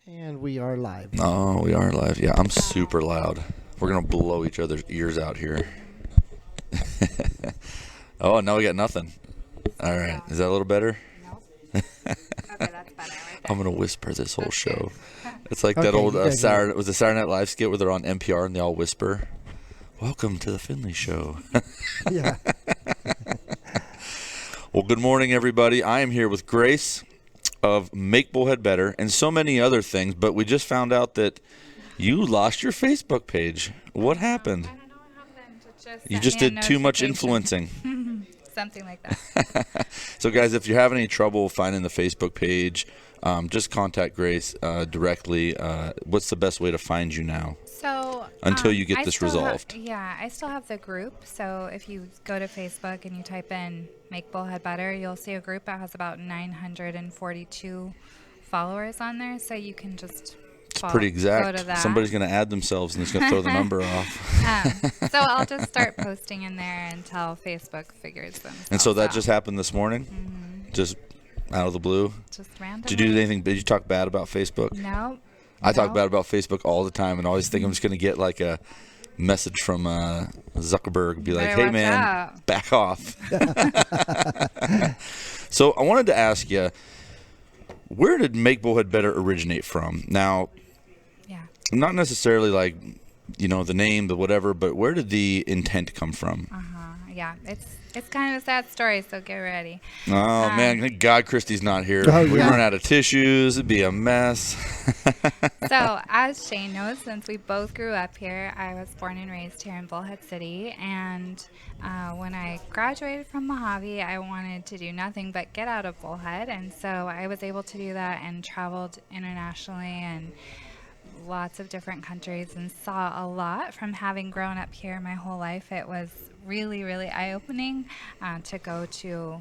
And we are live. Oh, we are live. Yeah, I'm super loud. We're going to blow each other's ears out here. Oh, now we got nothing. All right. Is that a little better? Nope. Okay, that's better right I'm there. going to whisper this whole That's show. good. It's like Okay, that old you guys Saturday, was the Saturday Night Live skit where they're on NPR and they all whisper, "Welcome to the Finley Show." Yeah. Well, good morning, everybody. I am here with Grace of Make Bullhead Better and so many other things, but we just found out that you lost your Facebook page. What happened? I don't know what happened. It You sent just me a did too much notification. influencing. Something like that. So, guys, if you're having any trouble finding the Facebook page, just contact Grace directly. What's the best way to find you now? So Until you get I this still resolved. I still have the group. So if you go to Facebook and you type in "Make Bullhead Better," you'll see a group that has about 942 followers on there. So you can just It's pretty go exact. to that. Somebody's going to add themselves and it's going to throw the number off. So I'll just start posting in there until Facebook figures them. And so that just happened this morning? Just out of the blue? just randomly. Did you do anything? Did you talk bad about Facebook? No. I talk No. bad about Facebook all the time and always think I'm just going to get like a message from Zuckerberg, be like, Better "Hey watch man, out." back off." So I wanted to ask you, where did Make Bullhead Better originate from? Now, Yeah. not necessarily like, the name, the whatever, but where did the intent come from? Yeah. It's kind of a sad story, so get ready. Oh man, thank God Christy's not here. Oh, We yeah. run out of tissues. It'd be a mess. So, as Shane knows, since we both grew up here, I was born and raised here in Bullhead City. And when I graduated from Mojave, I wanted to do nothing but get out of Bullhead. And so I was able to do that and traveled internationally and lots of different countries and saw a lot from having grown up here my whole life. It was really, really eye-opening to go to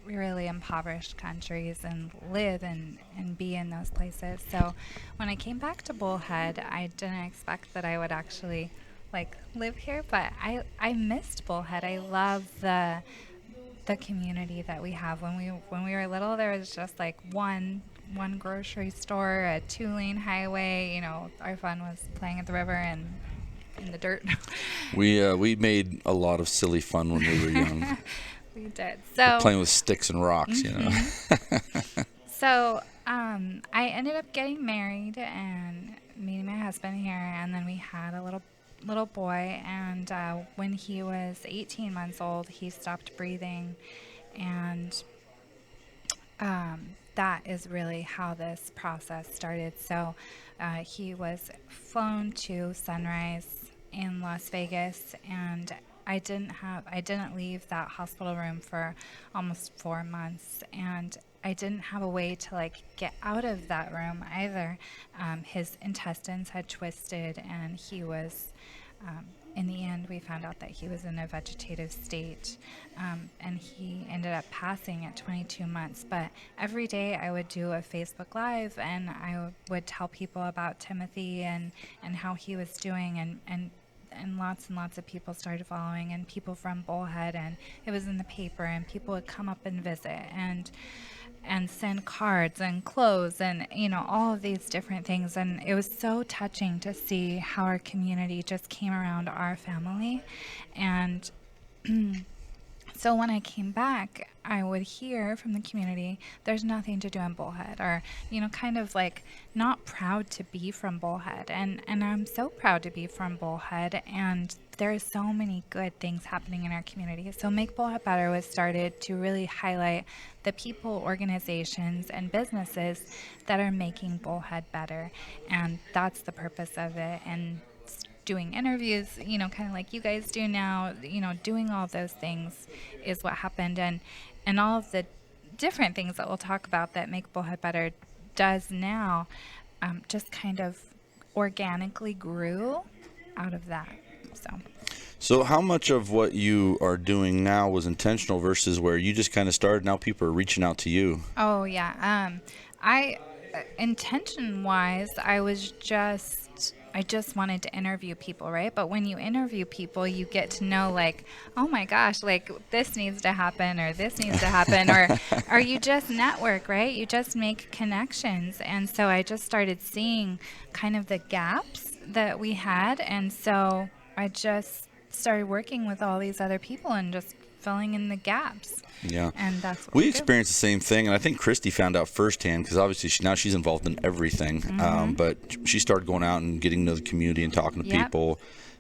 really impoverished countries and live and be in those places. So when I came back to Bullhead, I didn't expect that I would actually live here, but I missed Bullhead. I love the community that we have. When we were little, there was just like one grocery store, a 2-lane highway. Our fun was playing at the river and in the dirt. We made a lot of silly fun when we were young. We did. So Playing with sticks and rocks, So I ended up getting married and meeting my husband here, and then we had a little boy. And when he was 18 months old, he stopped breathing, and that is really how this process started. So he was flown to Sunrise in Las Vegas, and I didn't leave that hospital room for almost 4 months, and I didn't have a way to get out of that room either. His intestines had twisted, and he was, in the end, we found out that he was in a vegetative state, and he ended up passing at 22 months. But every day I would do a Facebook Live, and I would tell people about Timothy and how he was doing, and lots of people started following, and people from Bullhead, and it was in the paper, and people would come up and visit and send cards and clothes and all of these different things. And it was so touching to see how our community just came around our family. And so when I came back, I would hear from the community, there's nothing to do in Bullhead, or, kind of not proud to be from Bullhead. And I'm so proud to be from Bullhead, and there's so many good things happening in our community. So Make Bullhead Better was started to really highlight the people, organizations, and businesses that are making Bullhead better. And that's the purpose of it. And doing interviews, kind of like you guys do now, doing all of those things is what happened. And all of the different things that we'll talk about that Make Bullhead Better does now just kind of organically grew out of that. So how much of what you are doing now was intentional versus where you just kind of started, now people are reaching out to you? Oh, intention-wise, I I just wanted to interview people, right? But when you interview people, you get to know, like, oh my gosh, like this needs to happen or this needs to happen, or you just network, right? You just make connections. And so I just started seeing kind of the gaps that we had. And so I just started working with all these other people and just filling in the gaps. Yeah. And that's what We do. experienced the same thing, and I think Christy found out firsthand because obviously now she's involved in everything. But she started going out and getting to know the community and talking to Yep. people,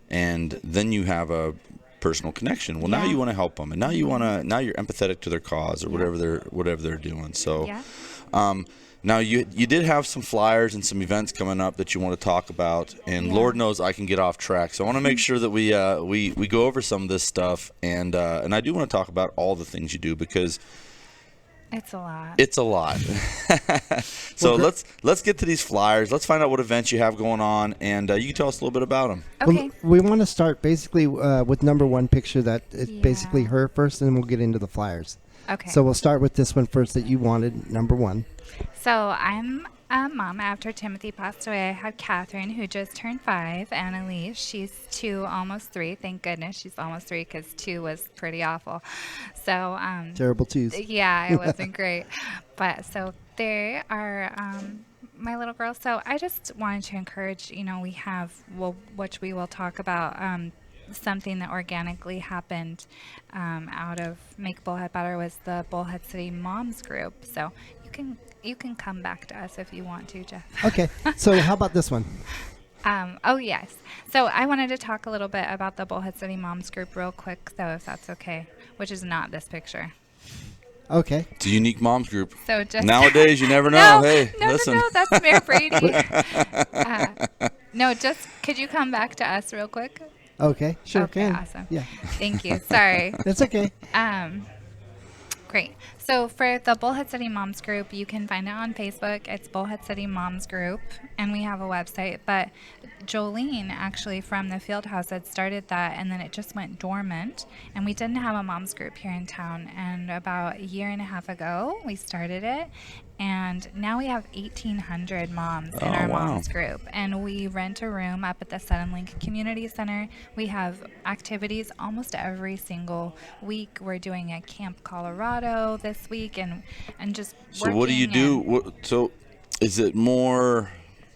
and then you have a personal connection. Well, now Yeah. you want to help them, and now you want to. Now you're empathetic to their cause or Yeah. whatever they're doing. So, Yeah. now you did have some flyers and some events coming up that you want to talk about, and Yeah. Lord knows I can get off track. So I want to make sure that we go over some of this stuff, and I do want to talk about all the things you do because It's a lot. it's a lot. So let's get to these flyers. Let's find out what events you have going on, and you can tell us a little bit about them. Okay. Well, we want to start basically with number one picture that is basically Yeah. her first, and then we'll get into the flyers. Okay. So we'll start with this one first that you wanted, number one. So I'm a mom. After Timothy passed away, I had Catherine, who just turned 5, and Elise. She's 2, almost 3. Thank goodness she's almost 3 because 2 was pretty awful. So, Terrible twos. yeah, it wasn't great. But so they are my little girls. So I just wanted to encourage, we have, which we will talk about, something that organically happened out of Make Bullhead Better was the Bullhead City Moms group. So you can come back to us if you want to, Jeff. Okay. So how about this one? Oh, yes. So I wanted to talk a little bit about the Bullhead City Moms group real quick, though, if that's okay, which is not this picture. Okay. It's a unique moms group. So just Nowadays, you never know. No, Hey, no, listen. no, that's Mayor Brady. No, just could you come back to us real quick? Okay. Sure Okay, can. awesome. Yeah. Thank you. Sorry. That's okay. Great. So for the Bullhead City Moms group, you can find it on Facebook. It's Bullhead City Moms Group, and we have a website. But Jolene, actually, from the field house, had started that, and then it just went dormant. And we didn't have a moms group here in town. And about a year and a half ago, we started it. And now we have 1,800 moms in our wow. moms group. And we rent a room up at the Sun Link Community Center. We have activities almost every single week. We're doing a Camp Colorado this week and just So what do you do? So is it more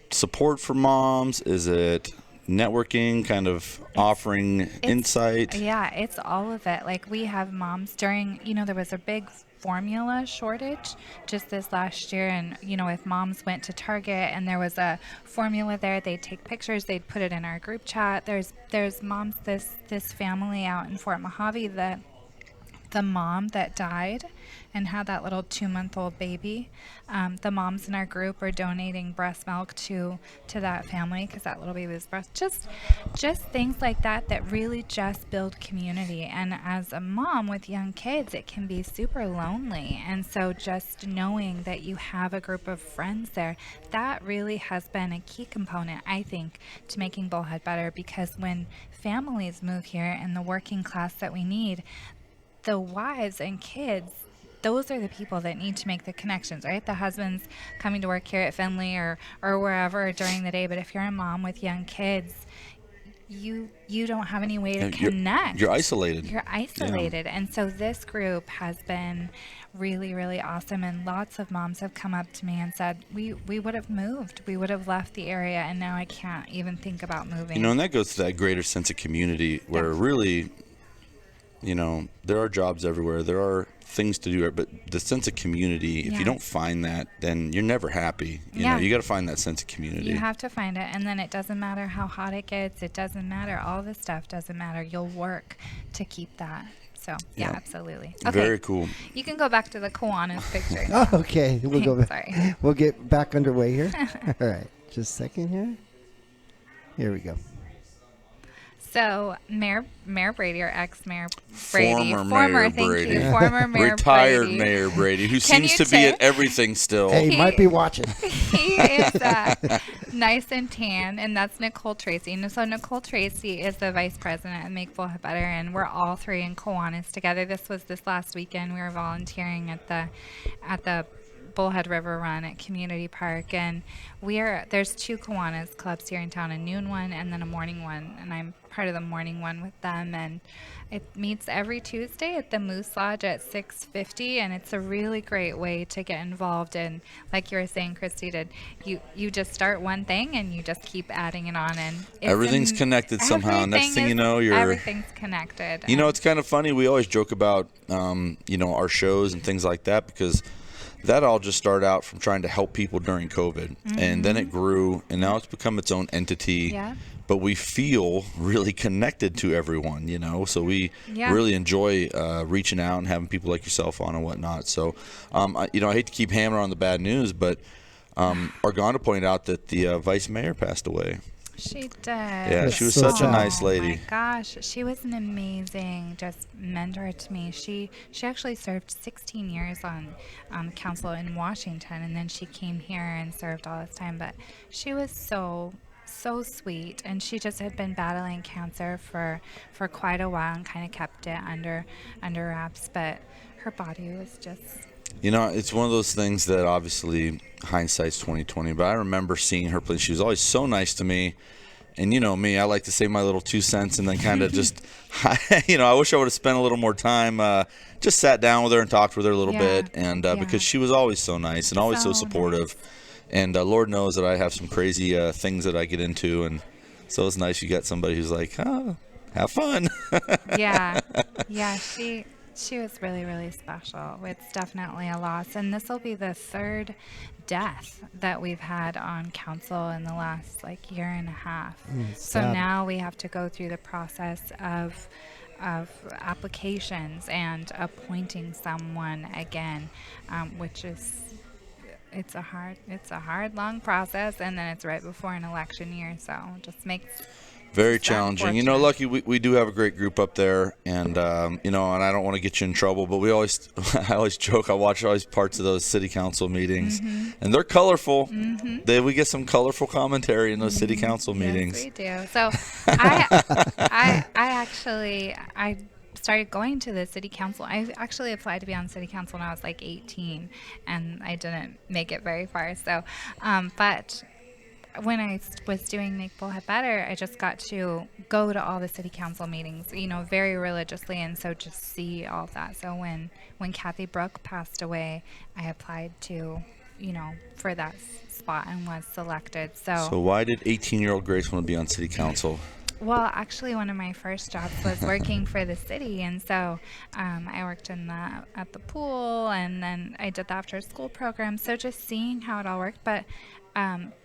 support for moms? Is it networking, kind of offering insight? Yeah, it's all of it. Like we have moms during, there was a big formula shortage just this last year, and if moms went to Target and there was a formula there, they'd take pictures, they'd put it in our group chat. There's moms, this family out in Fort Mojave, that the mom that died and had that little 2-month-old baby, the moms in our group are donating breast milk to that family because that little baby was breast. Just things like that really just build community. And as a mom with young kids, it can be super lonely. And so just knowing that you have a group of friends there, that really has been a key component, I think, to making Bullhead better, because when families move here and the working class that we need, the wives and kids, those are the people that need to make the connections, right? The husband's coming to work here at Finley or wherever during the day, but if you're a mom with young kids, you don't have any way to connect. You're isolated. You're isolated. Yeah. And so this group has been really, really awesome, and lots of moms have come up to me and said, we would have moved. We would have left the area, and now I can't even think about moving. And that goes to that greater sense of community where really, there are jobs everywhere. There are things to do, but the sense of community, if you don't find that, then you're never happy. You got to find that sense of community. You have to find it, and then it doesn't matter how hot it gets. It doesn't matter. All this stuff doesn't matter. You'll work to keep that. So, yeah, absolutely. Okay. Very cool. You can go back to the Kiwanis picture. Oh, okay. We'll go back. Sorry. We'll get back underway here. All right. Just a second here. Here we go. So, Mayor Brady, or ex-Mayor Brady, Former Mayor Brady. former Mayor Retired Brady. Mayor Brady, who Can seems you to be tip? at everything still. Hey, he might be watching. He is nice and tan, and that's Nicole Tracy. And so Nicole Tracy is the vice president of Make Bullhead Better, and we're all three in Kiwanis together. This was this last weekend. We were volunteering at the Bullhead River Run at Community Park, and there's 2 Kiwanis clubs here in town, a noon one and then a morning one, and I'm part of the morning one with them, and it meets every Tuesday at the Moose Lodge at 6:50, and it's a really great way to get involved. And like you were saying, Christy, you just start one thing and you just keep adding it on, and Everything's connected somehow. Next thing you know, everything's connected. You know, it's kind of funny. We always joke about our shows and things like that, because that all just started out from trying to help people during COVID, and then it grew, and now it's become its own entity. Yeah. But we feel really connected to everyone, so we really enjoy reaching out and having people like yourself on and whatnot. So, I hate to keep hammering on the bad news, but Arganda pointed out that the vice mayor passed away. She did. Yeah, she was such a nice lady. Oh my gosh, she was an amazing just mentor to me. She actually served 16 years on council in Washington, and then she came here and served all this time. But she was so sweet, and she just had been battling cancer for quite a while and kind of kept it under wraps. But her body was just. It's one of those things that obviously hindsight's 2020, but I remember seeing her play. She was always so nice to me. And you know me, I like to say my little 2 cents and then kind of just, I wish I would have spent a little more time, just sat down with her and talked with her a little bit. And because she was always so nice and always so supportive. Nice. And Lord knows that I have some crazy things that I get into. And so it's nice you got somebody who's like, oh, have fun. Yeah, she was really, really special. It's definitely a loss. And this will be the 3rd death that we've had on council in the last year and a half. So now we have to go through the process of applications and appointing someone again, which is it's a hard, long process, and then it's right before an election year, so it just makes very challenging. Lucky we do have a great group up there, and and I don't want to get you in trouble, but I always joke, I watch always parts of those city council meetings, and they're colorful. We get some colorful commentary in those city council meetings. Yes, we do. So I actually started going to the city council. I actually applied to be on city council when I was 18, and I didn't make it very far. So, but when I was doing Make Bullhead Better, I just got to go to all the city council meetings, very religiously, and so just see all of that. So when Kathy Brooke passed away, I applied to, for that spot and was selected. So why did 18-year-old Grace want to be on city council? Well, actually, one of my first jobs was working for the city, and so I worked at the pool, and then I did the after-school program. So just seeing how it all worked. But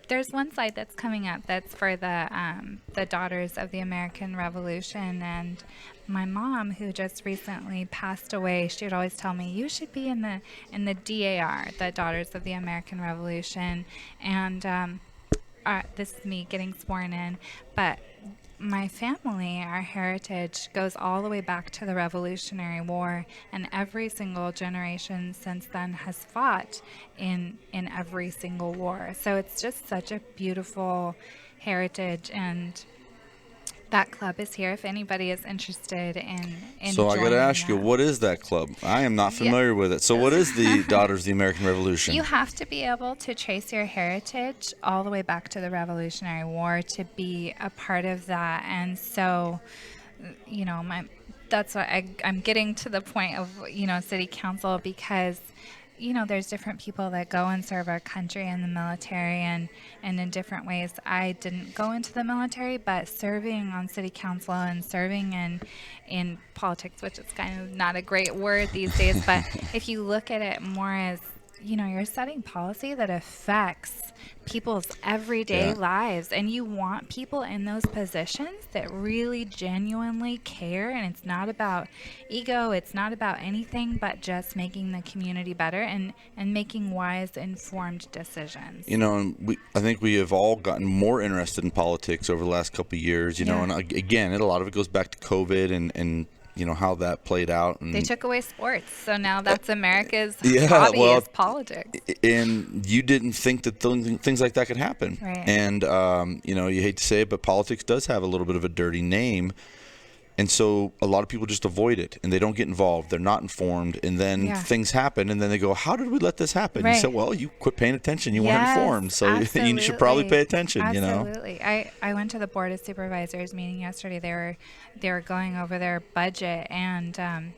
there's one slide that's coming up that's for the Daughters of the American Revolution, and my mom, who just recently passed away, she would always tell me, you should be in the DAR, the Daughters of the American Revolution, and this is me getting sworn in, but my family, our heritage goes all the way back to the Revolutionary War, and every single generation since then has fought in every single war. So it's just such a beautiful heritage, and that club is here if anybody is interested in So I got to ask you, what is that club? I am not familiar with it. So what is the Daughters of the American Revolution? You have to be able to trace your heritage all the way back to the Revolutionary War to be a part of that. And so, that's why I'm getting to the point of, city council, because there's different people that go and serve our country in the military and in different ways. I didn't go into the military, but serving on city council and serving in politics, which is kind of not a great word these days, but if you look at it more as, you're setting policy that affects people's everyday lives, and you want people in those positions that really genuinely care, and it's not about ego, it's not about anything but just making the community better and making wise, informed decisions. I think we have all gotten more interested in politics over the last couple of years, and again, a lot of it goes back to COVID and how that played out. And they took away sports, so now that's America's hobby is politics. And you didn't think that things like that could happen. Right. And, you hate to say it, but politics does have a little bit of a dirty name. And so a lot of people just avoid it, and they don't get involved. They're not informed, and then things happen, and then they go, how did we let this happen? Right. You said, well, you quit paying attention. You weren't informed, so absolutely. you should probably pay attention, Absolutely. I went to the Board of Supervisors meeting yesterday. They were going over their budget, and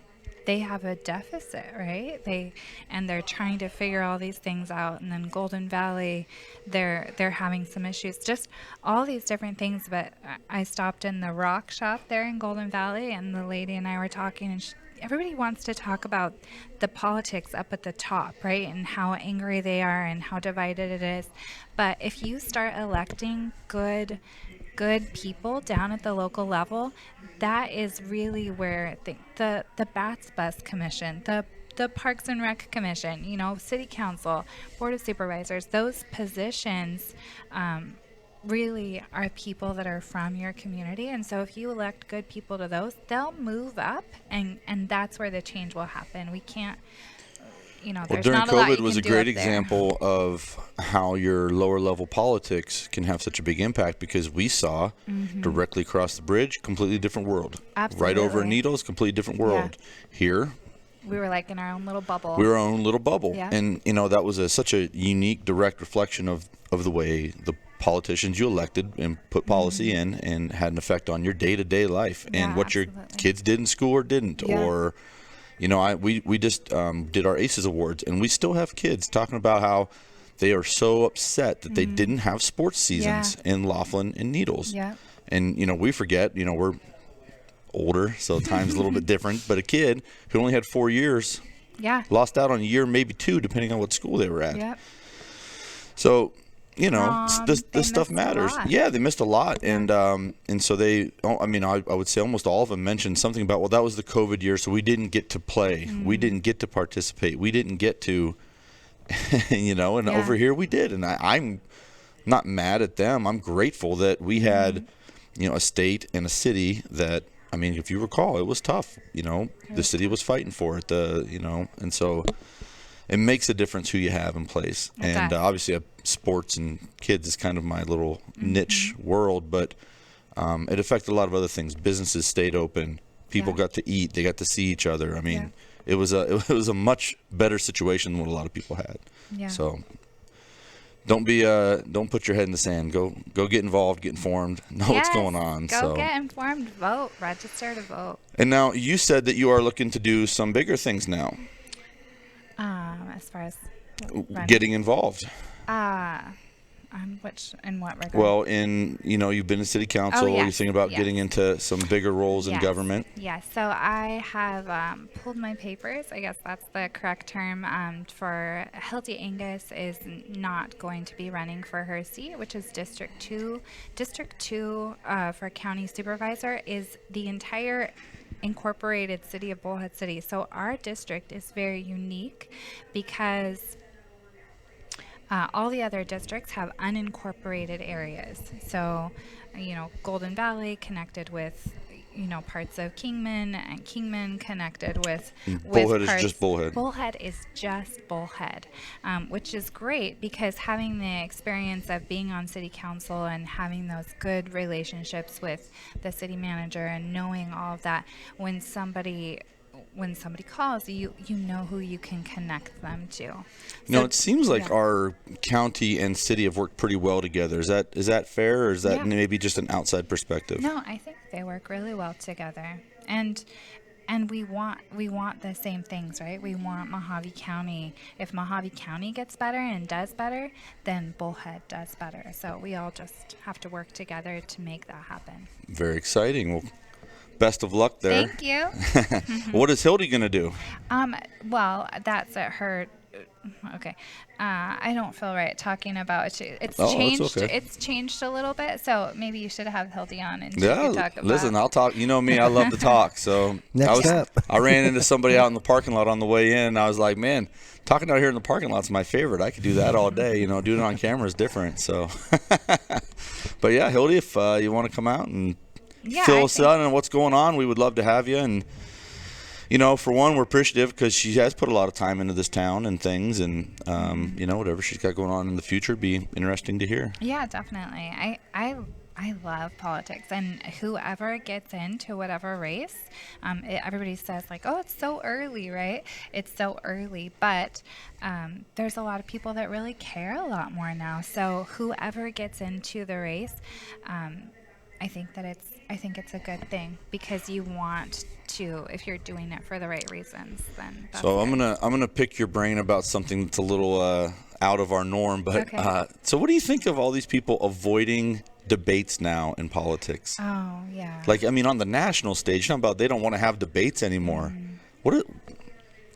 they have a deficit, right? They're trying to figure all these things out. And then Golden Valley, they're having some issues, just all these different things. But I stopped in the rock shop there in Golden Valley, and the lady and I were talking, and everybody wants to talk about the politics up at the top, right? And how angry they are and how divided it is. But if you start electing good people down at the local level, that is really where the Bats Bus Commission, the Parks and Rec Commission, City Council, Board of Supervisors, those positions really are people that are from your community. And so if you elect good people to those, they'll move up, and that's where the change will happen. We can't, well, there's during not a lot COVID you was can a do great up there. example of how your lower level politics can have such a big impact, because we saw directly across the bridge, completely different world. Absolutely. Right over in Needles, completely different world. Here, we were like in our own little bubble. we were our own little bubble. Yeah. And, that was such a unique, direct reflection of the way the politicians you elected and put policy in and had an effect on your day-to-day life and what your kids did in school or didn't. Yeah. Or, we just did our ACES Awards, and we still have kids talking about how they are so upset that they didn't have sports seasons in Laughlin and Needles. Yeah. And, we forget, we're older, so time's a little bit different. But a kid who only had 4 years lost out on a year, maybe 2, depending on what school they were at. Yep. So, this stuff missed a matters. lot. Yeah, they missed a lot. And so they, I would say almost all of them mentioned something about, well, that was the COVID year, so we didn't get to play. We didn't get to participate. We didn't get to, and over here we did. And I'm not mad at them. I'm grateful that we had, a state and a city that, if you recall, it was tough. The city was fighting for it. And so it makes a difference who you have in place. Okay. And obviously, sports and kids is kind of my little niche world, but it affected a lot of other things. Businesses stayed open. People got to eat. They got to see each other. It was a much better situation than what a lot of people had. Yeah. So don't put your head in the sand. Go get involved, get informed, know what's going on. Go get informed, vote, register to vote. And now you said that you are looking to do some bigger things now. As far as getting involved. In what regard? Well, you've been in city council. Yes, You're thinking about getting into some bigger roles in government. Yes. So I have pulled my papers. I guess that's the correct term. For Hildy Angus is not going to be running for her seat, which is District 2. District 2 for county supervisor is the entire incorporated city of Bullhead City. So our district is very unique because all the other districts have unincorporated areas. So, Golden Valley connected with, parts of Kingman, and Kingman connected with Bullhead parts. is just Bullhead. Bullhead is just Bullhead, which is great because having the experience of being on city council and having those good relationships with the city manager and knowing all of that, when somebody calls, you know who you can connect them to. So, it seems like our county and city have worked pretty well together. Is that fair, or is that maybe just an outside perspective? No, I think they work really well together, and we want the same things, right? We want Mojave County. If Mojave County gets better and does better, then Bullhead does better. So we all just have to work together to make that happen. Very exciting. Well, best of luck there. Thank you. What is Hildy going to do? Well, that's at her. Okay. I don't feel right talking about it. It's changed. It's okay. It's changed a little bit. So maybe you should have Hildy on and she Yeah, could talk about. listen, I'll talk. You know me, I love to talk. So Next up. I ran into somebody out in the parking lot on the way in. And I was like, man, talking out here in the parking lot's my favorite. I could do that all day. Doing it on camera is different. So, but yeah, Hildy, if you want to come out and fill us in on what's going on, we would love to have you. And for one, we're appreciative because she has put a lot of time into this town and things, and whatever she's got going on in the future would be interesting to hear. Yeah, definitely. I I love politics, and whoever gets into whatever race, everybody says like, "Oh, it's so early, right?" It's so early, but there's a lot of people that really care a lot more now. So whoever gets into the race, I think it's a good thing because you want to, if you're doing it for the right reasons, then that's So good. I'm gonna pick your brain about something that's a little out of our norm. But Okay. so what do you think of all these people avoiding debates now in politics? Oh, yeah. Like, I mean, on the national stage, how about they don't want to have debates anymore? What are,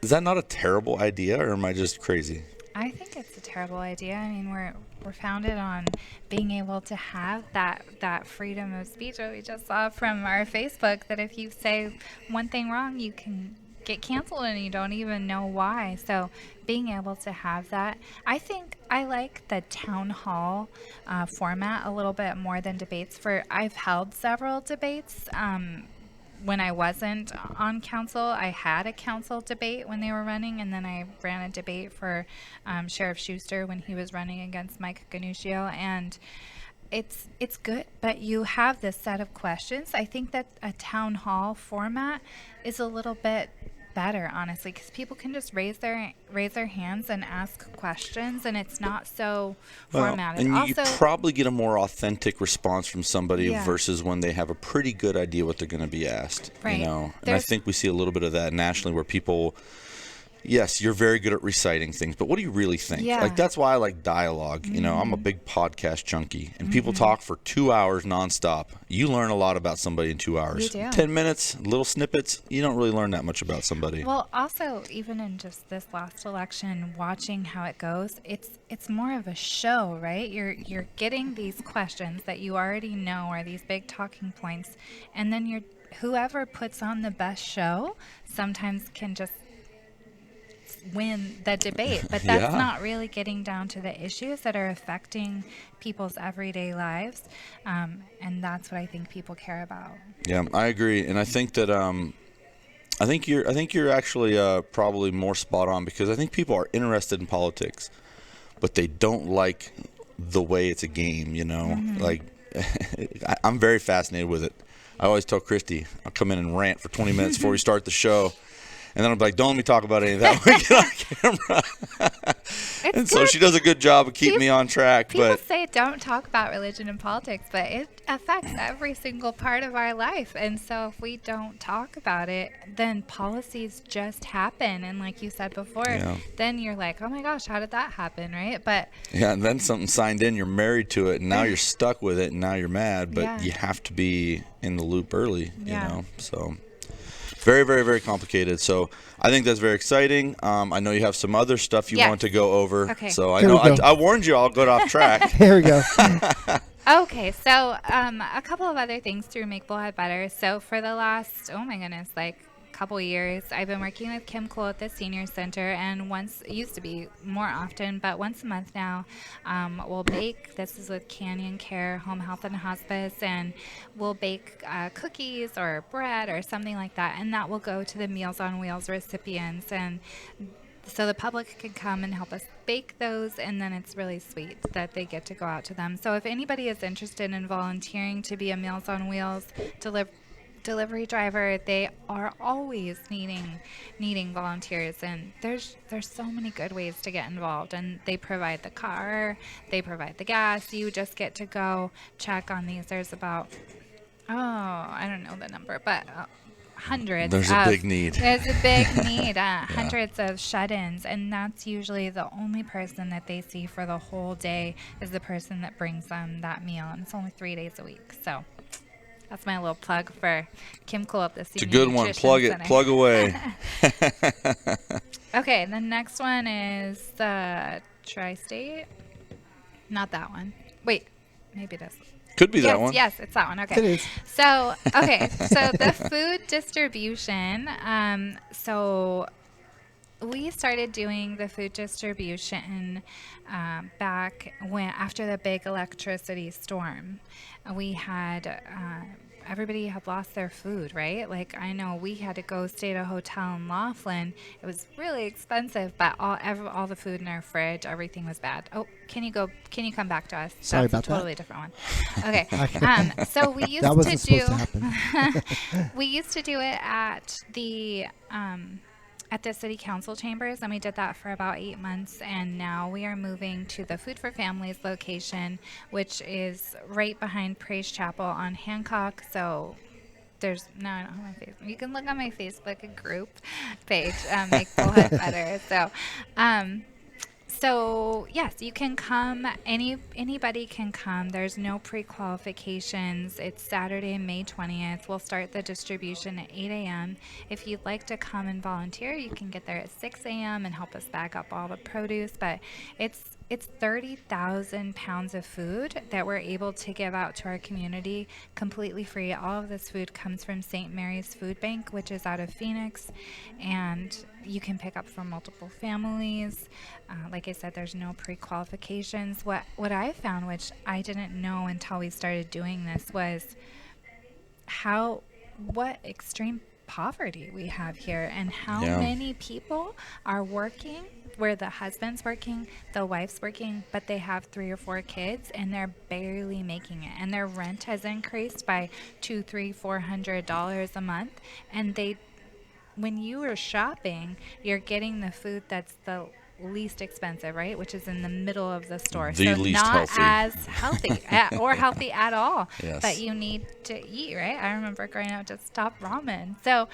is that not a terrible idea, or am I just crazy? I think it's a terrible idea. I mean, we're founded on being able to have that freedom of speech. What we just saw from our Facebook, that if you say one thing wrong, you can get canceled and you don't even know why. So being able to have that, I think I like the town hall format a little bit more than debates. I've held several debates. When I wasn't on council, I had a council debate when they were running, and then I ran a debate for Sheriff Schuster when he was running against Mike Ganuccio, and it's good, but you have this set of questions. I think that a town hall format is a little bit better, honestly, because people can just raise their hands and ask questions, and it's not so formatted. And you Also, probably get a more authentic response from somebody Yeah. versus when they have a pretty good idea what they're going to be asked. Right. You know, and I There's- think we see a little bit of that nationally, where people, yes, you're very good at reciting things, but what do you really think? Yeah. Like, that's why I like dialogue. You know, I'm a big podcast junkie, and people talk for 2 hours nonstop. You learn a lot about somebody in 2 hours. You do. 10 minutes, little snippets, you don't really learn that much about somebody. Well, also, even in just this last election, watching how it goes, it's more of a show, right? You're getting these questions that you already know are these big talking points, and then whoever puts on the best show sometimes can just win the debate, but that's Yeah. not really getting down to the issues that are affecting people's everyday lives, and that's what I think people care about. Yeah, I agree, and I think that I think you're actually probably more spot on, because I think people are interested in politics, but they don't like the way it's a game. You know, like I'm very fascinated with it. I always tell Christy, I'll come in and rant for 20 minutes before we start the show. And then I'm like, don't let me talk about any of that when we get on camera. And so good. she does a good job of keeping me on track. People But say don't talk about religion and politics, but it affects every single part of our life. And so if we don't talk about it, then policies just happen. And like you said before, Yeah. then you're like, oh my gosh, how did that happen, right? But yeah, and then something signed in, you're married to it, and now you're stuck with it, and now you're mad. But Yeah. you have to be in the loop early, Yeah. you know. So very, very, very complicated. So I think that's very exciting. I know you have some other stuff you Yes. want to go over. Okay. So I Here know we go. I warned you I'll go off track. There we go. okay, so a couple of other things to make Bullhead better. So for the last, oh my goodness, like couple years, I've been working with Kim Cole at the Senior Center, and it used to be more often, but once a month now, we'll bake. This is with Canyon Care Home Health and Hospice, and we'll bake cookies or bread or something like that, and that will go to the Meals on Wheels recipients, and so the public can come and help us bake those, and then it's really sweet that they get to go out to them. So if anybody is interested in volunteering to be a Meals on Wheels delivery driver, they are always needing volunteers, and there's so many good ways to get involved, and they provide the car, they provide the gas. You just get to go check on these. There's about I don't know the number, but hundreds. There's a big need. There's a big need. Hundreds of shut-ins, and that's usually the only person that they see for the whole day is the person that brings them that meal, and it's only 3 days a week. So that's my little plug for Kim Cole at the It's a Senior good one. Nutrition Plug it. Center. Plug away. Okay, the next one is the Tri-State. Not that one. Wait, maybe it is. Could be yes, that one. Yes, it's that one. Okay. It is. So, so the food distribution. So we started doing the food distribution back after the big electricity storm. We had everybody had lost their food, right? Like, I know we had to go stay at a hotel in Laughlin. It was really expensive, but all the food in our fridge, everything was bad. Oh, can you come back to us? Sorry That's about a that. totally different one. Okay. So we used That wasn't to do supposed to happen. we used to do it at the city council chambers, and we did that for about 8 months, and now we are moving to the Food for Families location, which is right behind Praise Chapel on Hancock. So there's no, I don't have my face. You can look on my Facebook group page, Make Bullhead Better. So yes, you can come. Anybody can come. There's no pre-qualifications. It's Saturday, May 20th. We'll start the distribution at 8 a.m. If you'd like to come and volunteer, you can get there at 6 a.m. and help us bag up all the produce. But it's 30,000 pounds of food that we're able to give out to our community completely free. All of this food comes from St. Mary's Food Bank, which is out of Phoenix, and you can pick up from multiple families. Like I said, there's no pre-qualifications. What I found, which I didn't know until we started doing this, was what extreme poverty we have here, and how many people are working where the husband's working, the wife's working, but they have 3 or 4 kids and they're barely making it, and their rent has increased by $200, $300, $400 a month, and when you are shopping, you're getting the food that's the least expensive, right? Which is in the middle of the store. The so least not healthy. as healthy or healthy at all. Yes. But you need to eat, right? I remember growing up just stop ramen. So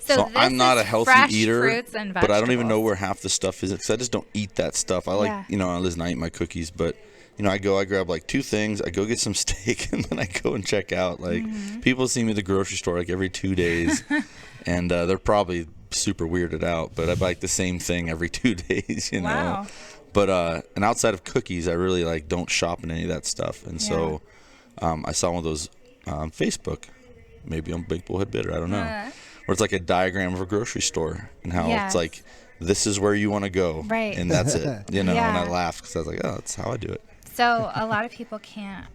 this I'm not is a healthy fresh eater, fruits and but I don't even know vegetables. where half the stuff is because I just don't eat that stuff. I like, I listen, I eat my cookies, but I grab like 2 things. I go get some steak, and then I go and check out. Like people see me at the grocery store like every 2 days, and they're probably super weirded out. But I buy like the same thing every 2 days, you know. But and outside of cookies, I really like don't shop in any of that stuff. And so I saw one of those on Facebook, maybe on Big Bullhead Bitter, I don't know. Where it's like a diagram of a grocery store and how it's like, this is where you want to go. Right. And that's it, And I laughed because I was like, oh, that's how I do it. So a lot of people can't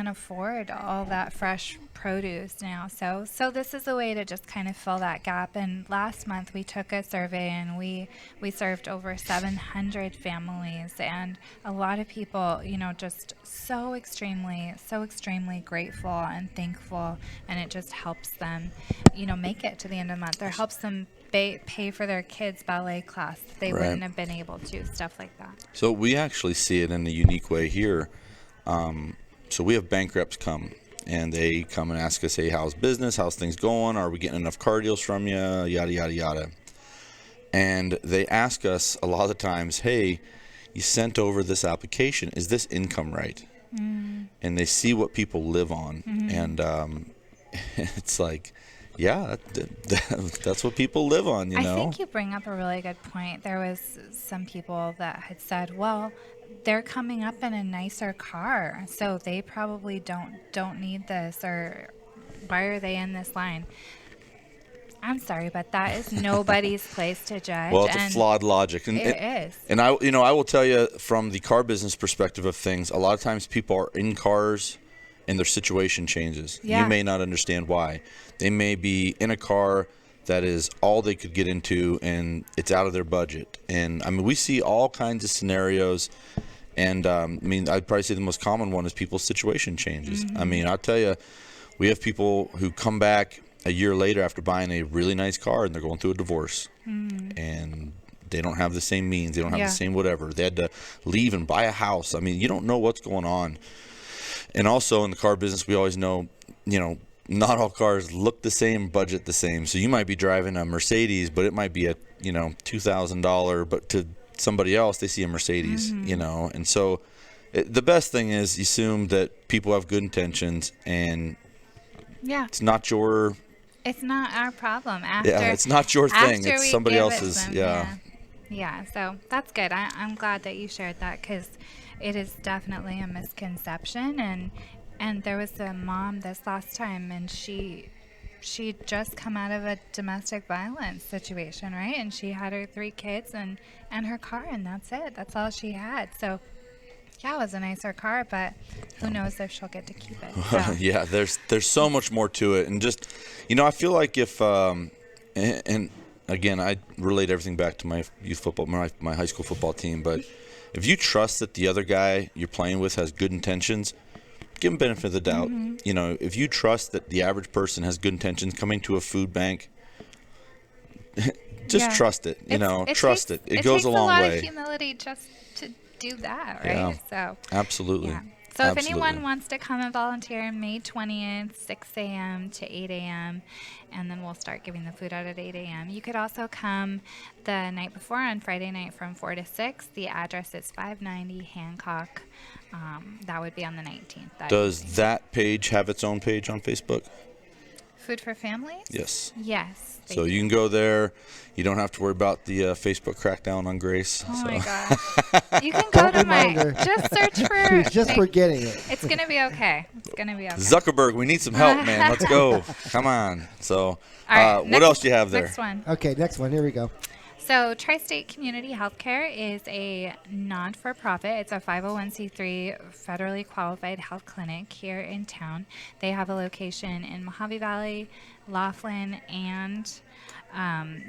afford all that fresh produce now. So this is a way to just kind of fill that gap. And last month we took a survey, and we served over 700 families, and a lot of people, just so extremely grateful and thankful, and it just helps them, make it to the end of the month. Or helps them pay for their kids' ballet class that they wouldn't have been able to, stuff like that. So we actually see it in a unique way here. So we have bank reps come, and they come and ask us, hey, how's business? How's things going? Are we getting enough car deals from you? Yada, yada, yada. And they ask us a lot of the times, hey, you sent over this application. Is this income right? And they see what people live on. And it's like, yeah, that's what people live on, I think you bring up a really good point. There was some people that had said, well, they're coming up in a nicer car, so they probably don't need this, or why are they in this line? I'm sorry, but that is nobody's place to judge. Well, it's a flawed logic. And it is. And I will tell you from the car business perspective of things, a lot of times people are in cars and their situation changes. Yeah. You may not understand why. They may be in a car that is all they could get into, and it's out of their budget. And I mean, we see all kinds of scenarios. And I'd probably say the most common one is people's situation changes. I mean, I'll tell you, we have people who come back a year later after buying a really nice car, and they're going through a divorce. And they don't have the same means. They don't have the same whatever. They had to leave and buy a house. I mean, you don't know what's going on. And also in the car business, we always know, not all cars look the same, budget the same. So you might be driving a Mercedes, but it might be a, $2,000, but to somebody else, they see a Mercedes, And so the best thing is you assume that people have good intentions, and it's not our problem. It's not your thing. It's somebody else's. Yeah. So that's good. I'm glad that you shared that, because it is definitely a misconception. And there was a mom this last time, and she'd just come out of a domestic violence situation, right? And she had her 3 kids and her car, and that's it. That's all she had. So Yeah, it was a nicer car, but who knows if she'll get to keep it. So. Yeah, there's so much more to it, and just, I feel like if and again, I relate everything back to my youth football, my high school football team. But if you trust that the other guy you're playing with has good intentions, give him benefit of the doubt. If you trust that the average person has good intentions coming to a food bank, just trust it. Trust it. It goes a long way. It takes a lot of humility just to do that, right? Yeah, So absolutely. Yeah. So if anyone wants to come and volunteer, May 20th, 6 a.m. to 8 a.m., and then we'll start giving the food out at 8 a.m. You could also come the night before on Friday night from 4 to 6. The address is 590 Hancock. That would be on the 19th. Does that page have its own page on Facebook? Food for Families? Yes. Yes. So you can go there. You don't have to worry about the Facebook crackdown on Grace. Oh, my gosh. You can go to just search for. She was just forgetting it. It's going to be okay. It's going to be okay. Zuckerberg, we need some help, man. Let's go. Come on. So All right, what else do you have there? Next one. Okay, next one. Here we go. So Tri-State Community Healthcare is a non-for-profit. It's a 501c3 federally qualified health clinic here in town. They have a location in Mojave Valley, Laughlin, and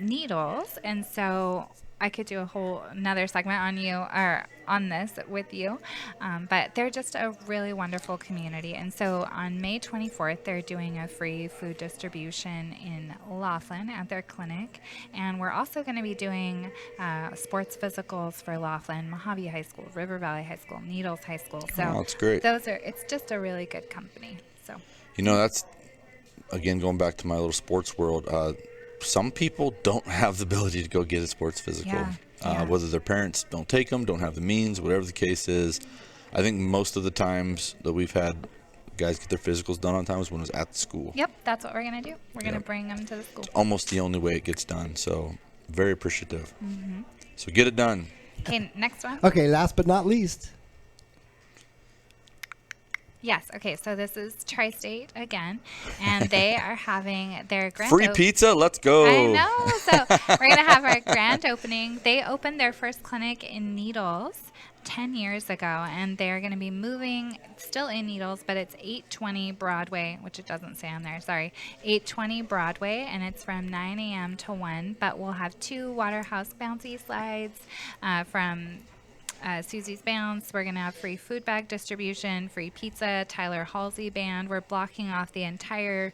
Needles. And so I could do another segment on this with you, but they're just a really wonderful community. And so on May 24th, they're doing a free food distribution in Laughlin at their clinic, and we're also going to be doing sports physicals for Laughlin, Mojave High School, River Valley High School, Needles High School. So that's great. It's just a really good company. So that's again going back to my little sports world. Some people don't have the ability to go get a sports physical, whether their parents don't take them, don't have the means, whatever the case is. I think most of the times that we've had guys get their physicals done on time is when it was at the school. Yep, that's what we're going to do. We're going to bring them to the school. It's almost the only way it gets done, so very appreciative. So get it done. Okay, next one. Okay, last but not least. Yes. Okay. So this is Tri-State again, and they are having their grand free pizza. Let's go. I know. So we're gonna have our grand opening. They opened their first clinic in Needles 10 years ago, and they're going to be moving still in Needles, but it's 820 Broadway, which it doesn't say on there. Sorry, 820 Broadway, and it's from 9 a.m. to 1. But we'll have 2 Waterhouse bouncy slides from Susie's Bounce. We're going to have free food bag distribution, free pizza, Tyler Halsey Band. We're blocking off the entire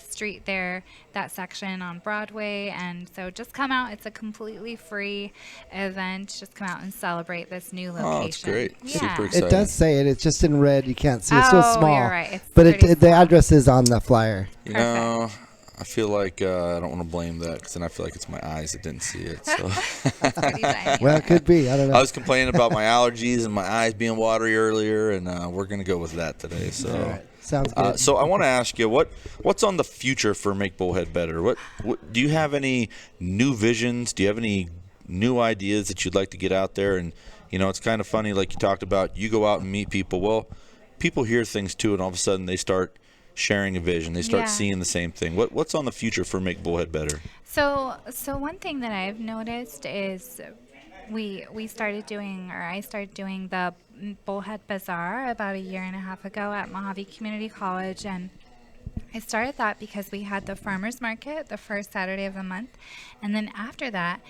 street there, that section on Broadway. And so just come out. It's a completely free event. Just come out and celebrate this new location. Oh, it's great. Yeah. Super exciting. It does say it. It's just in red. You can't see. It's so small. You're right. It's But pretty the small. address is on the flyer. I feel like I don't want to blame that, because then I feel like it's my eyes that didn't see it. So Pretty tiny. Well, it could be. I don't know. I was complaining about my allergies and my eyes being watery earlier, and we're going to go with that today. So All right. Sounds good. so I want to ask you, what's on the future for Make Bullhead Better? What do you have any new visions? Do you have any new ideas that you'd like to get out there? And it's kind of funny, like you talked about, you go out and meet people. Well, people hear things too, and all of a sudden they start sharing a vision. They start seeing the same thing. What's on the future for Make Bullhead Better? So one thing that I've noticed is I started doing the Bullhead Bazaar about a year and a half ago at Mojave Community College, and I started that because we had the farmers market the first Saturday of the month, and then after that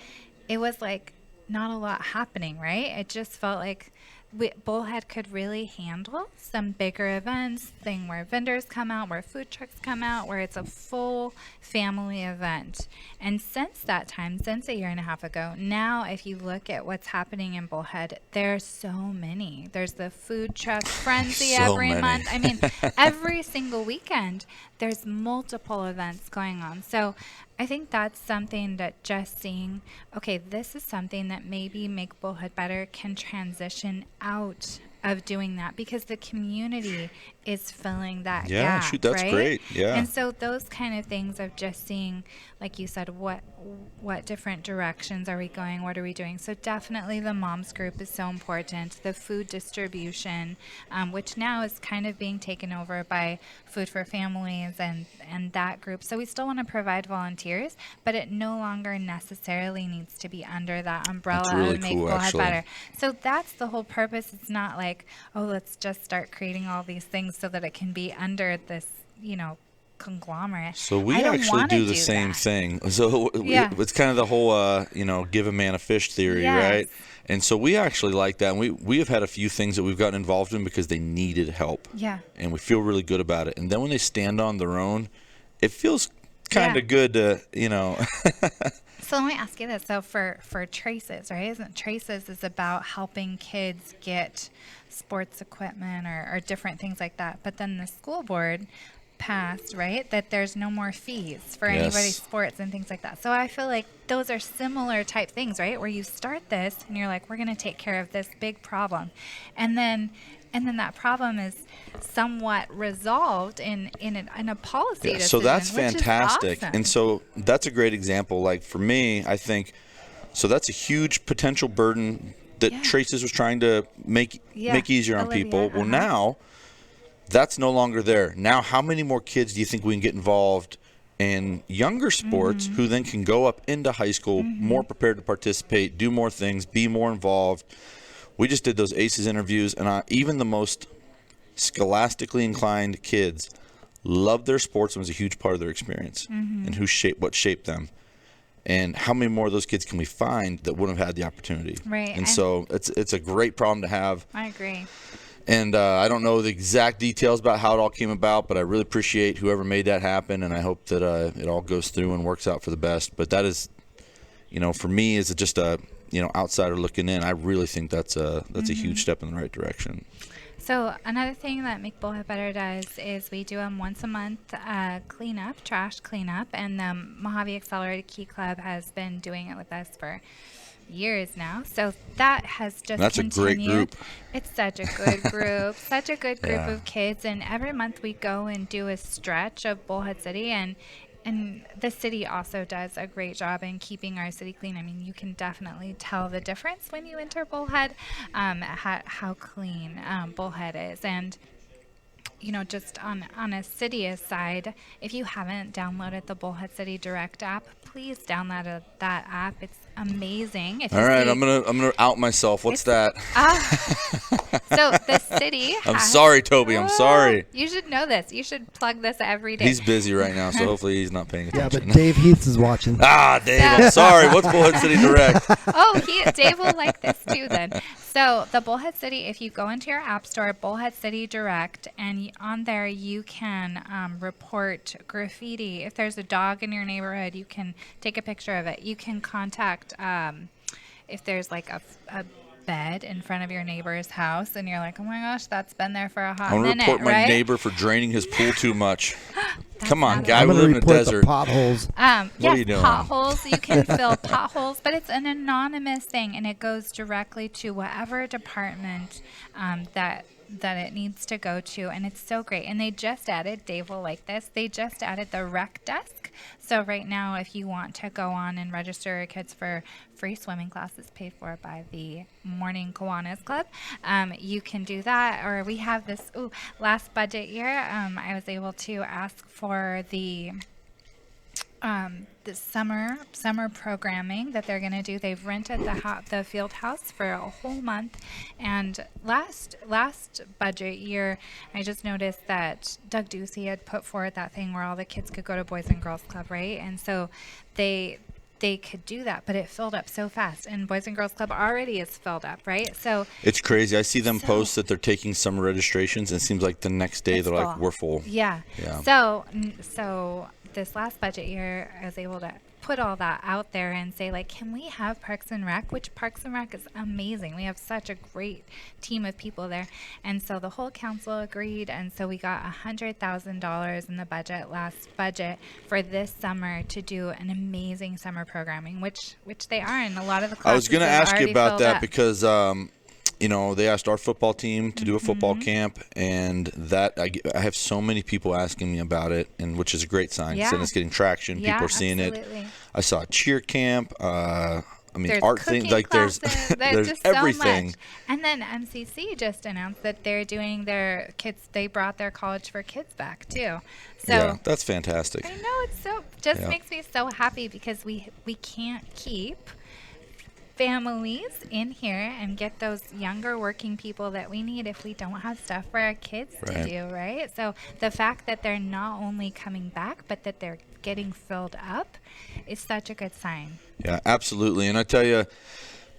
it was like not a lot happening, right? It just felt like Bullhead could really handle some bigger events, where vendors come out, where food trucks come out, where it's a full family event. And since that time, since a year and a half ago, now if you look at what's happening in Bullhead, there's so many. There's the food truck frenzy every month. I mean, every single weekend, there's multiple events going on. So I think that's something that just seeing, okay, this is something that maybe Make Bullhead Better can transition out of doing that, because the community is filling that gap. Shoot, that's right? great. Yeah. And so those kind of things of just seeing, like you said, what different directions are we going? What are we doing? So definitely the moms group is so important. The food distribution, which now is kind of being taken over by Food for Families and that group. So we still want to provide volunteers, but it no longer necessarily needs to be under that umbrella That's really of Make cool, Bullhead actually. Better. So that's the whole purpose. It's not like like, oh, let's just start creating all these things so that it can be under this, conglomerate. So we I don't actually wanna do the same that. thing. So Yeah. it's kind of the whole, give a man a fish theory, Yes. right? And so we actually like that. And we have had a few things that we've gotten involved in because they needed help. Yeah. And we feel really good about it. And then when they stand on their own, it feels kind of Yeah. good to, So let me ask you this. So for Traces, right? Isn't Traces is about helping kids get sports equipment or different things like that. But then the school board passed, right, that there's no more fees for Yes. anybody's sports and things like that. So I feel like those are similar type things, right? Where you start this and you're like, we're going to take care of this big problem. And then that problem is somewhat resolved in a policy decision. So that's which is fantastic. awesome. And so that's a great example. Like for me, I think, so that's a huge potential burden that Yeah. Traces was trying to make easier on Olivia, people. Well, now that's no longer there. Now, how many more kids do you think we can get involved in younger sports who then can go up into high school more prepared to participate, do more things, be more involved? We just did those ACES interviews, and even the most scholastically inclined kids loved their sports and was a huge part of their experience and what shaped them. And how many more of those kids can we find that wouldn't have had the opportunity? Right. And so it's a great problem to have. I agree. And I don't know the exact details about how it all came about, but I really appreciate whoever made that happen, and I hope that it all goes through and works out for the best. But that is, for me, as just a outsider looking in, I really think that's a huge step in the right direction. So another thing that Make Bullhead Better does is we do them once a month, trash cleanup, and the Mojave Accelerated Key Club has been doing it with us for years now. So that has just That's continued. a great group. It's such a good group, such a good group Yeah. of kids. And every month we go and do a stretch of Bullhead City, and the city also does a great job in keeping our city clean. I mean, you can definitely tell the difference when you enter Bullhead, how clean Bullhead is. And just on a city aside, if you haven't downloaded the Bullhead City Direct app, please download that app. It's amazing. All right, I'm gonna out myself. What's that? So the city. I'm sorry, Toby. I'm sorry. You should know this. You should plug this every day. He's busy right now, so hopefully he's not paying Yeah, attention. but Dave Heath is watching. Dave, I'm sorry. What's Bullhead City Direct? Oh, Dave will like this too then. So the Bullhead City, if you go into your app store, Bullhead City Direct, and on there you can report graffiti. If there's a dog in your neighborhood, you can take a picture of it. You can contact if there's like a bed in front of your neighbor's house and you're like, oh my gosh, that's been there for a hot I'm gonna minute, report my right? neighbor for draining his pool too much. Come on, not guy. I'm We going live to in a report the desert. potholes. Yes, are you doing? potholes. You can fill potholes, but it's an anonymous thing, and it goes directly to whatever department that it needs to go to, and it's so great. And they just added, Dave will like this, they just added the rec desk. So right now, if you want to go on and register your kids for free swimming classes paid for by the Morning Kiwanis Club, you can do that. Or we have this, last budget year, I was able to ask for the summer programming that they're going to do. They've rented the field house for a whole month, and last budget year, I just noticed that Doug Ducey had put forward that thing where all the kids could go to Boys and Girls Club, right? And so they could do that, but it filled up so fast, and Boys and Girls Club already is filled up, right? So It's crazy. I see them post that they're taking summer registrations, and it seems like the next day it's they're like, full. we're full. Yeah. Yeah. So this last budget year, I was able to put all that out there and say, like, can we have Parks and Rec? Which Parks and Rec is amazing. We have such a great team of people there. And so the whole council agreed, and so we got $100,000 in the last budget for this summer to do an amazing summer programming, which they are, and a lot of the classes I was going to have ask you already about filled that up. because, they asked our football team to do a football camp, and that I have so many people asking me about it, and which is a great sign. Yeah. And it's getting traction. Yeah, People are seeing absolutely. it. I saw a cheer camp. There's Art cooking things. Like there's classes. there's just everything. So much. And then MCC just announced that they're doing their kids. They brought their College for Kids back too. So Yeah, that's fantastic. I know, it's so makes me so happy because we can't keep families in here and get those younger working people that we need if we don't have stuff for our kids to Right. do, right? So the fact that they're not only coming back, but that they're getting filled up is such a good sign. Yeah, absolutely. And I tell you,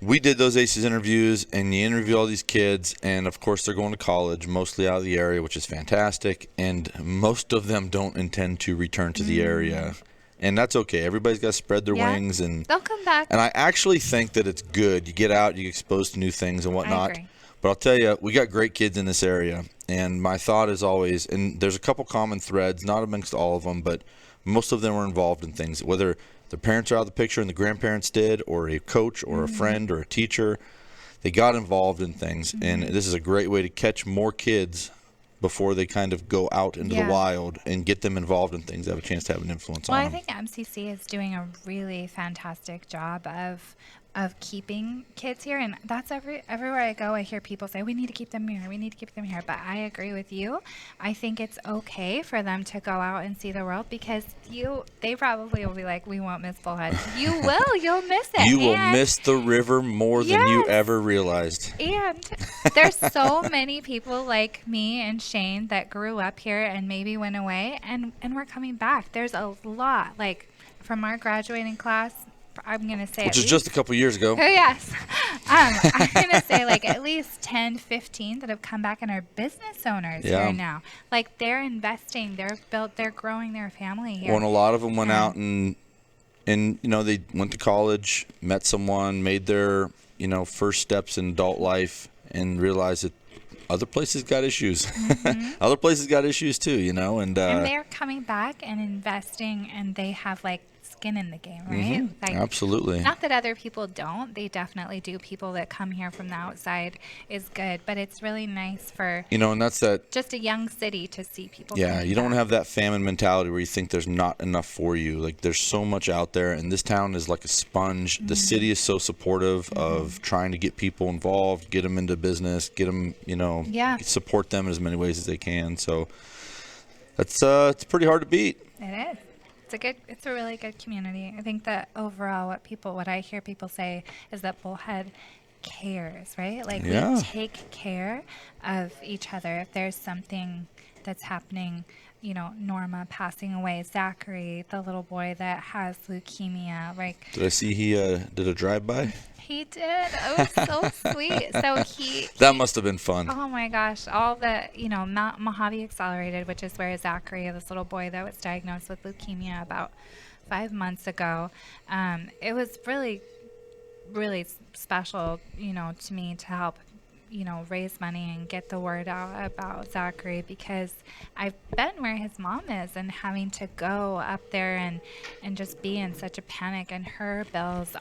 we did those ACES interviews, and you interview all these kids, and of course they're going to college, mostly out of the area, which is fantastic. And most of them don't intend to return to the area. And that's okay. Everybody's got to spread their Yeah. wings. And They'll come back. I actually think that it's good. You get out, you get exposed to new things and whatnot. agree. But I'll tell you, we got great kids in this area. And my thought is always, and there's a couple common threads, not amongst all of them, but most of them were involved in things, whether the parents are out of the picture and the grandparents did, or a coach or a friend or a teacher. They got involved in things. And this is a great way to catch more kids before they kind of go out into Yeah. the wild and get them involved in things that have a chance to have an influence Well, on I them. think MCC is doing a really fantastic job of keeping kids here, and that's everywhere I go. I hear people say we need to keep them here. We need to keep them here. But I agree with you. I think it's okay for them to go out and see the world because they probably will be like, we won't miss Bullhead. You will. You'll miss it. You will And- miss the river more than you Yes. ever realized. And there's so many people like me and Shane that grew up here and maybe went away and we're coming back. There's a lot, like from our graduating class, I'm going to say Which at is just a couple years ago. Oh, yes. I'm going to say like at least 10, 15 that have come back and are business owners Yeah. here now. Like they're investing, they're growing their family here. Well, and a lot of them went out and they went to college, met someone, made their first steps in adult life, and realized that other places got issues. Other places got issues too, and and they're coming back and investing, and they have like skin in the game, right? Like, absolutely. not that other people don't. They definitely do. People that come here from the outside is good, but it's really nice for And that's that. just a young city to see people. Yeah, coming you don't back. have that famine mentality where you think there's not enough for you. Like there's so much out there, and this town is like a sponge. The city is so supportive of trying to get people involved, get them into business, get them, Yeah. support them in as many ways as they can. So that's it's pretty hard to beat. It is. It's a really good community. I think that overall, what I hear people say is that Bullhead cares, right? Like Yeah. we take care of each other. If there's something that's happening, Norma passing away, Zachary, the little boy that has leukemia, like Did I see he did a drive-by? he did. It was so sweet. So That must have been fun. Oh my gosh, all the, Mojave Accelerated, which is where Zachary, this little boy that was diagnosed with leukemia about 5 months ago, it was really, really special, to me to help, raise money and get the word out about Zachary because I've been where his mom is and having to go up there and just be in such a panic, and their bills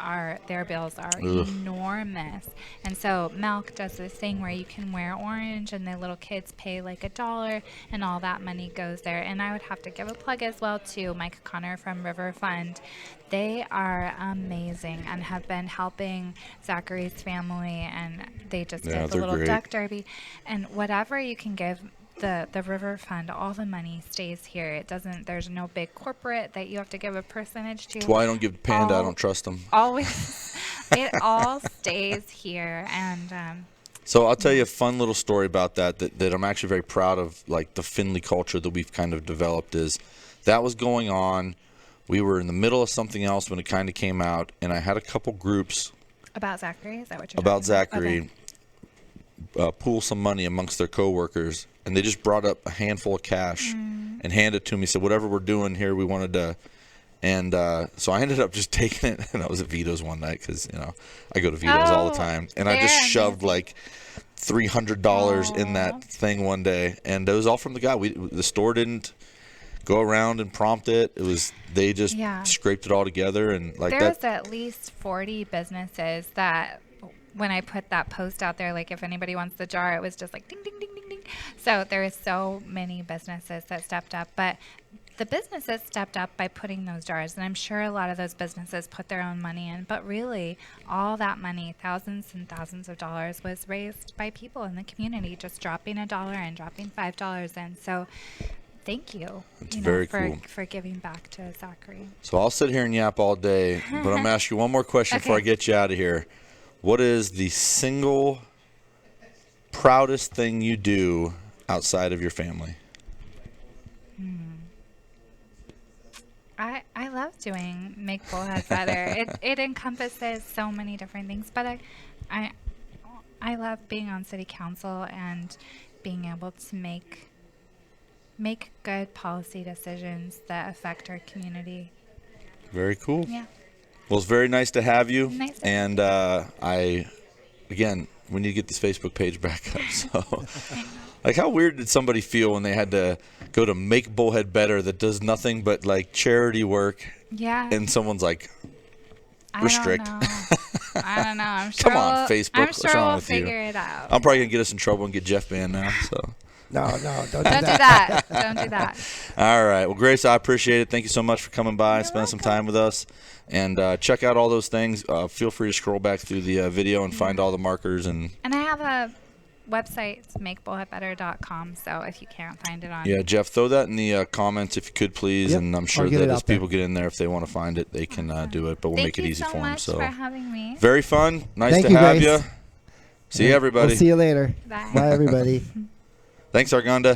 are enormous. And so Milk does this thing where you can wear orange and the little kids pay like $1 and all that money goes there. And I would have to give a plug as well to Mike Connor from River Fund. They are amazing and have been helping Zachary's family, and they just Yeah, did the they're little great. duck derby. And whatever you can give the River Fund, all the money stays here. It doesn't, there's no big corporate that you have to give a percentage to. That's why I don't give Panda. I All- don't trust him. Always, it all stays here. And So I'll tell you a fun little story about that I'm actually very proud of, like the Findlay culture that we've kind of developed is that was going on. We were in the middle of something else when it kind of came out, and I had a couple groups about Zachary, is that what you're about talking about? Zachary pool some money amongst their coworkers, and they just brought up a handful of cash and handed it to me. Said, whatever we're doing here, we wanted to. And so I ended up just taking it, and I was at Vito's one night because, I go to Vito's all the Oh, time. And I just they're shoved like $300 in that thing one day. And it was all from the guy. The store didn't go around and prompt it. They just Yeah. scraped it all together. And like There's that. at least 40 businesses that when I put that post out there, like if anybody wants the jar, it was just like ding, ding, ding, ding, ding. So there is so many businesses that stepped up, but the businesses stepped up by putting those jars. And I'm sure a lot of those businesses put their own money in, but really all that money, thousands and thousands of dollars, was raised by people in the community, just dropping $1 and dropping $5 in. So thank you, It's very cool. for giving back to Zachary. So I'll sit here and yap all day, but I'm going to ask you one more question before I Okay. get you out of here. what is the single proudest thing you do outside of your family? I love doing Make Bullhead Better. It encompasses so many different things, but I love being on city council and being able to make good policy decisions that affect our community. Very cool. Yeah. Well, it's very nice to have you. Nice. And again, we need to get this Facebook page back up. So, like, how weird did somebody feel when they had to go to Make Bullhead Better that does nothing but like charity work? Yeah. And someone's like, restrict. I don't know. I'm sure. Come on, Facebook. I'm What's sure wrong we'll with you? figure it out. I'm probably gonna get us in trouble and get Jeff banned now. So. No, don't do Don't do that. that. Don't do that. All right. Well, Grace, I appreciate it. Thank you so much for coming by and spending some time with us. And check out all those things. Feel free to scroll back through the video and find all the markers. And I have a website, it's makebullheadbetter.com. So if you can't find it on. yeah, Jeff, throw that in the comments if you could, please. Yep. And I'm sure I'll get that it as out there. people get in there, if they want to find it, they can do it. But we'll make it easy for them. Thank you so So much for having me. very fun. Nice Thank to you, have Grace. you. See you, everybody. We'll see you later. Bye. Bye, everybody. Thanks, Argonda.